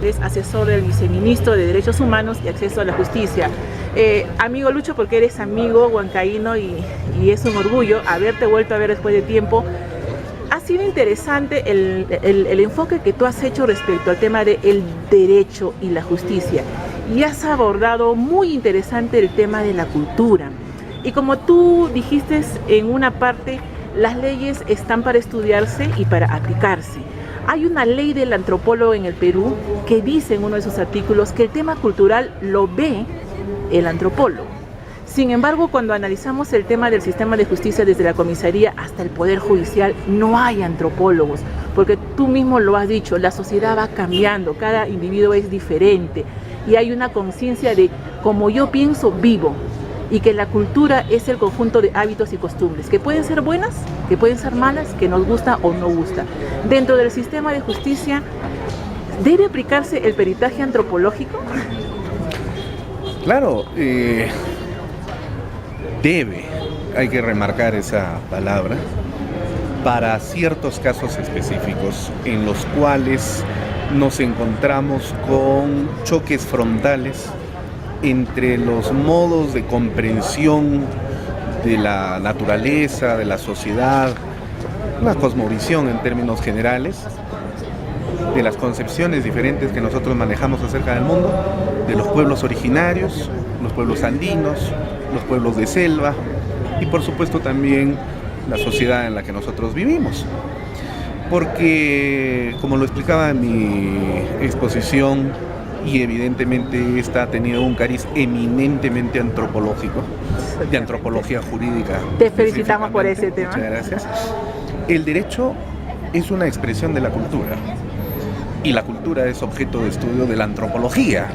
es asesor del viceministro de Derechos Humanos y Acceso a la Justicia. Amigo Lucho, porque eres amigo huancaíno y es un orgullo haberte vuelto a ver después de tiempo. Ha sido interesante el enfoque que tú has hecho respecto al tema del derecho y la justicia, y has abordado muy interesante el tema de la cultura. Y como tú dijiste en una parte, las leyes están para estudiarse y para aplicarse. Hay una ley del antropólogo en el Perú que dice en uno de sus artículos que el tema cultural lo ve el antropólogo. Sin embargo, cuando analizamos el tema del sistema de justicia desde la comisaría hasta el Poder Judicial, no hay antropólogos, porque tú mismo lo has dicho, la sociedad va cambiando, cada individuo es diferente y hay una conciencia de como yo pienso, vivo, y que la cultura es el conjunto de hábitos y costumbres, que pueden ser buenas, que pueden ser malas, que nos gusta o no gusta. Dentro del sistema de justicia, ¿debe aplicarse el peritaje antropológico? Claro, debe, hay que remarcar esa palabra, para ciertos casos específicos en los cuales nos encontramos con choques frontales entre los modos de comprensión de la naturaleza, de la sociedad, una cosmovisión en términos generales, de las concepciones diferentes que nosotros manejamos acerca del mundo, de los pueblos originarios, los pueblos andinos, los pueblos de selva y por supuesto también la sociedad en la que nosotros vivimos. Porque, como lo explicaba en mi exposición, y evidentemente esta ha tenido un cariz eminentemente antropológico, de antropología jurídica. Te felicitamos por ese tema. Muchas gracias. El derecho es una expresión de la cultura y la cultura es objeto de estudio de la antropología,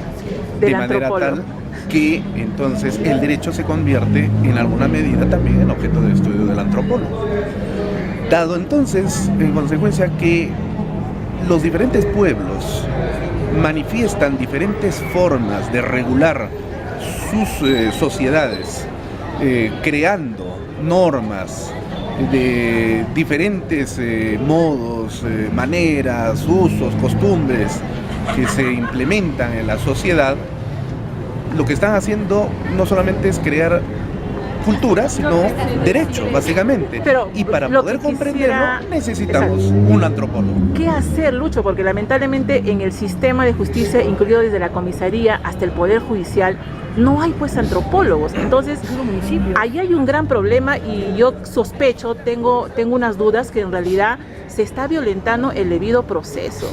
de manera tal que entonces el derecho se convierte en alguna medida también en objeto de estudio del antropólogo. Dado entonces, en consecuencia, que los diferentes pueblos manifiestan diferentes formas de regular sus sociedades, creando normas de diferentes modos, maneras, usos, costumbres que se implementan en la sociedad, lo que están haciendo no solamente es crear cultura, sino derecho, básicamente. Pero y para poder comprenderlo necesitamos exacto, un antropólogo. ¿Qué hacer, Lucho? Porque lamentablemente en el sistema de justicia, incluido desde la comisaría hasta el Poder Judicial, no hay pues antropólogos. Entonces, ahí hay un gran problema y yo sospecho, tengo unas dudas que en realidad se está violentando el debido proceso.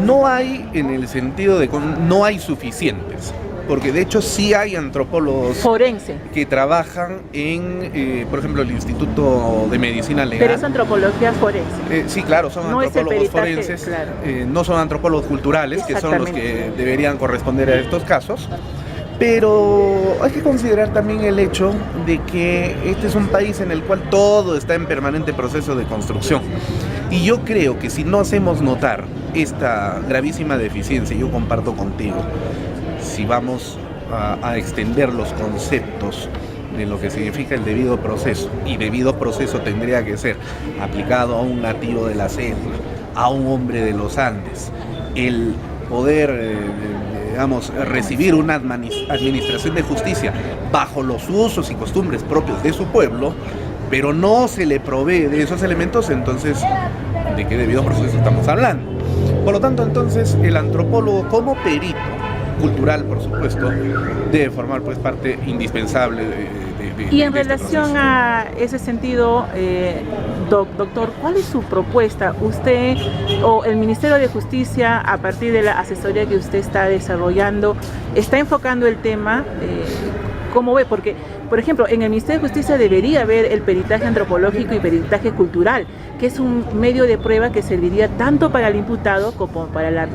No hay, en el sentido de no hay suficientes. Porque de hecho sí hay antropólogos forense que trabajan en, por ejemplo, el Instituto de Medicina Legal. Pero es antropología forense. Sí, claro, son no antropólogos forenses, claro. No son antropólogos culturales, que son los que deberían corresponder a estos casos. Pero hay que considerar también el hecho de que este es un país en el cual todo está en permanente proceso de construcción. Y yo creo que si no hacemos notar esta gravísima deficiencia, yo comparto contigo, si vamos a extender los conceptos de lo que significa el debido proceso, y debido proceso tendría que ser aplicado a un nativo de la selva, a un hombre de los Andes, el poder, recibir una administración de justicia bajo los usos y costumbres propios de su pueblo, pero no se le provee de esos elementos, entonces, ¿de qué debido proceso estamos hablando? Por lo tanto, entonces, el antropólogo como perito cultural, por supuesto, debe formar pues parte indispensable y en relación a ese sentido, doctor, ¿cuál es su propuesta? Usted o el Ministerio de Justicia, a partir de la asesoría que usted está desarrollando, está enfocando el tema, ¿cómo ve? Porque, por ejemplo, en el Ministerio de Justicia debería haber el peritaje antropológico y peritaje cultural, que es un medio de prueba que serviría tanto para el imputado como para la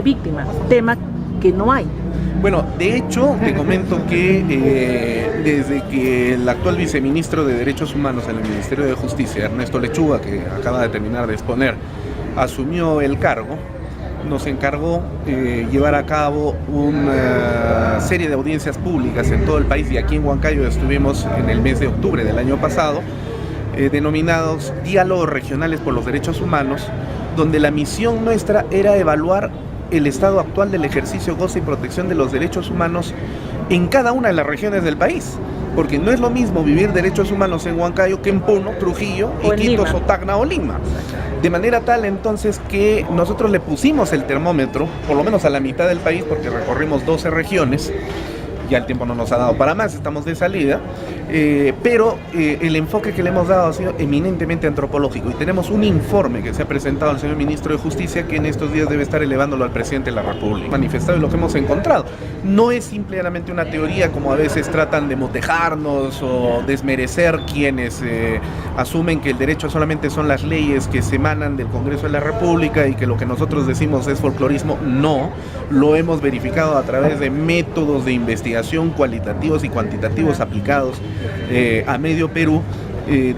víctima, tema que no hay. Bueno, de hecho, te comento que desde que el actual viceministro de Derechos Humanos en el Ministerio de Justicia, Ernesto Lechuga, que acaba de terminar de exponer, asumió el cargo, nos encargó llevar a cabo una serie de audiencias públicas en todo el país, y aquí en Huancayo estuvimos en el mes de octubre del año pasado, denominados Diálogos Regionales por los Derechos Humanos, donde la misión nuestra era evaluar el estado actual del ejercicio, goce y protección de los derechos humanos en cada una de las regiones del país. Porque no es lo mismo vivir derechos humanos en Huancayo que en Puno, Trujillo, Iquitos, o Tacna o Lima. De manera tal entonces que nosotros le pusimos el termómetro, por lo menos a la mitad del país, porque recorrimos 12 regiones, ya el tiempo no nos ha dado para más, estamos de salida, pero el enfoque que le hemos dado ha sido eminentemente antropológico y tenemos un informe que se ha presentado al señor Ministro de Justicia que en estos días debe estar elevándolo al Presidente de la República. Manifestado lo que hemos encontrado. No es simplemente una teoría como a veces tratan de motejarnos o desmerecer quienes asumen que el derecho solamente son las leyes que se emanan del Congreso de la República y que lo que nosotros decimos es folclorismo. No, lo hemos verificado a través de métodos de investigación cualitativos y cuantitativos aplicados a medio Perú,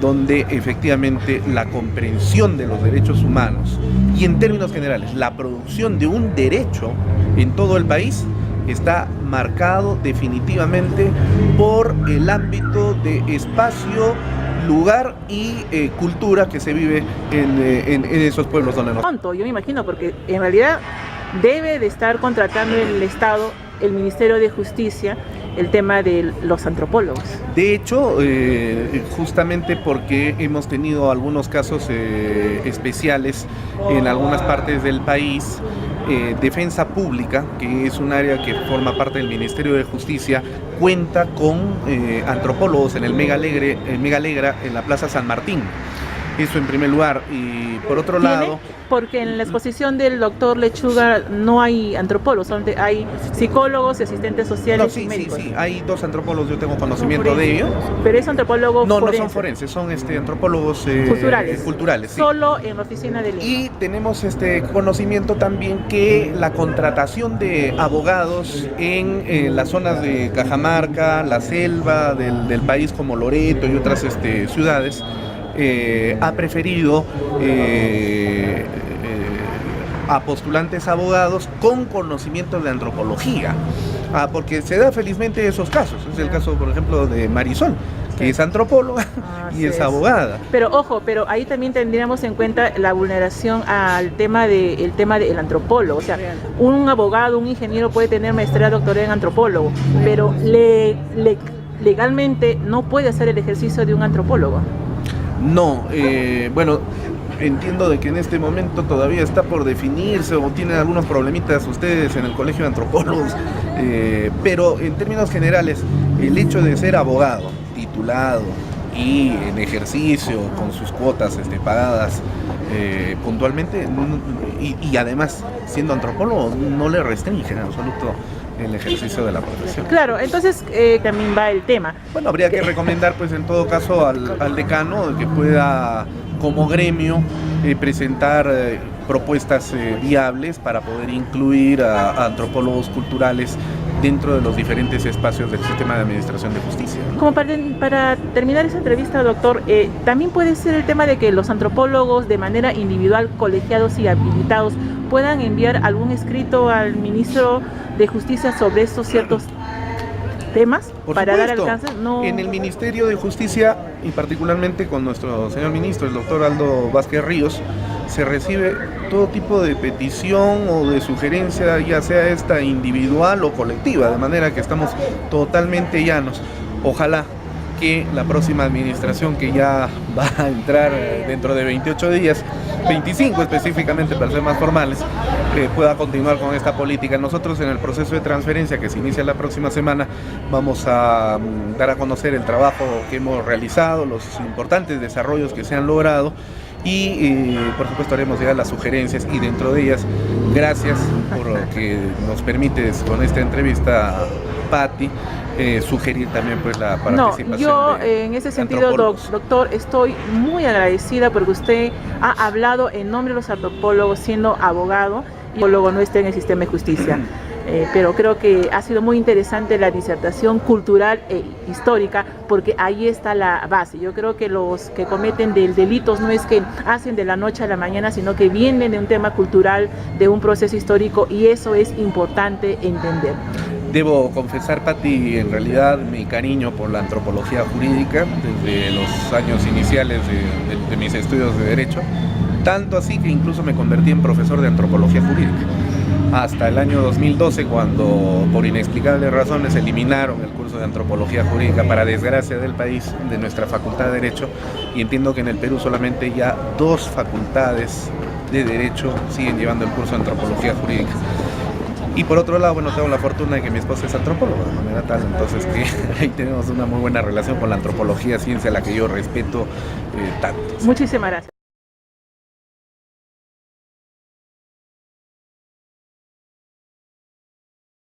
donde efectivamente la comprensión de los derechos humanos y en términos generales la producción de un derecho en todo el país está marcado definitivamente por el ámbito de espacio, lugar y cultura que se vive en esos pueblos donde nos... Yo me imagino, porque en realidad debe de estar contratando el Estado, el Ministerio de Justicia, el tema de los antropólogos. De hecho, justamente porque hemos tenido algunos casos especiales en algunas partes del país, Defensa Pública, que es un área que forma parte del Ministerio de Justicia, cuenta con antropólogos en el Mega Alegra, en la Plaza San Martín. Eso en primer lugar. Y por otro lado... Porque en la exposición del doctor Lechuga no hay antropólogos, hay psicólogos y asistentes sociales y médicos. Sí, hay 2 antropólogos, yo tengo conocimiento de ello. Pero es antropólogo No, forense. No son forenses, son antropólogos culturales, sí. Solo en la oficina de Lima. Y tenemos conocimiento también que la contratación de abogados en las zonas de Cajamarca, la selva del país como Loreto y otras ciudades, ha preferido a postulantes abogados con conocimientos de antropología, porque se da felizmente esos casos. Es el caso, por ejemplo, de Marisol, que es antropóloga y es abogada. Pero ojo, pero ahí también tendríamos en cuenta la vulneración al tema del antropólogo. O sea, un abogado, un ingeniero puede tener maestría, doctorado en antropólogo, pero legalmente no puede hacer el ejercicio de un antropólogo. No, bueno, entiendo de que en este momento todavía está por definirse o tienen algunos problemitas ustedes en el Colegio de Antropólogos, pero en términos generales, el hecho de ser abogado, titulado y en ejercicio con sus cuotas pagadas puntualmente y además siendo antropólogo no le restringe en absoluto el ejercicio de la profesión. Claro, entonces también va el tema. Bueno, habría que recomendar pues en todo caso al decano que pueda como gremio presentar propuestas viables para poder incluir a antropólogos culturales dentro de los diferentes espacios del sistema de administración de justicia, ¿no? Como para terminar esa entrevista, doctor, también puede ser el tema de que los antropólogos de manera individual, colegiados y habilitados, puedan enviar algún escrito al ministro de Justicia sobre estos ciertos temas para dar alcance. No... En el Ministerio de Justicia y particularmente con nuestro señor ministro, el doctor Aldo Vázquez Ríos, se recibe todo tipo de petición o de sugerencia, ya sea esta individual o colectiva, de manera que estamos totalmente llanos. Ojalá que la próxima administración, que ya va a entrar dentro de 28 días, 25 específicamente para ser más formales, pueda continuar con esta política. Nosotros en el proceso de transferencia que se inicia la próxima semana vamos a dar a conocer el trabajo que hemos realizado, los importantes desarrollos que se han logrado y por supuesto haremos llegar las sugerencias y dentro de ellas, gracias por lo que nos permites con esta entrevista, Patti, sugerir también pues la participación. No, yo en ese sentido, doctor, estoy muy agradecida porque usted ha hablado en nombre de los antropólogos siendo abogado y luego no está en el sistema de justicia. Pero creo que ha sido muy interesante la disertación cultural e histórica porque ahí está la base. Yo creo que los que cometen delitos no es que hacen de la noche a la mañana, sino que vienen de un tema cultural, de un proceso histórico y eso es importante entender. Debo confesar, Patti, en realidad mi cariño por la antropología jurídica desde los años iniciales de mis estudios de Derecho, tanto así que incluso me convertí en profesor de antropología jurídica. hasta el año 2012, cuando por inexplicables razones eliminaron el curso de antropología jurídica, para desgracia del país, de nuestra facultad de Derecho, y entiendo que en el Perú solamente ya 2 facultades de Derecho siguen llevando el curso de antropología jurídica. Y por otro lado, bueno, tengo la fortuna de que mi esposa es antropóloga, de manera tal, entonces que ahí tenemos una muy buena relación con la antropología, ciencia a la que yo respeto tanto. Muchísimas gracias.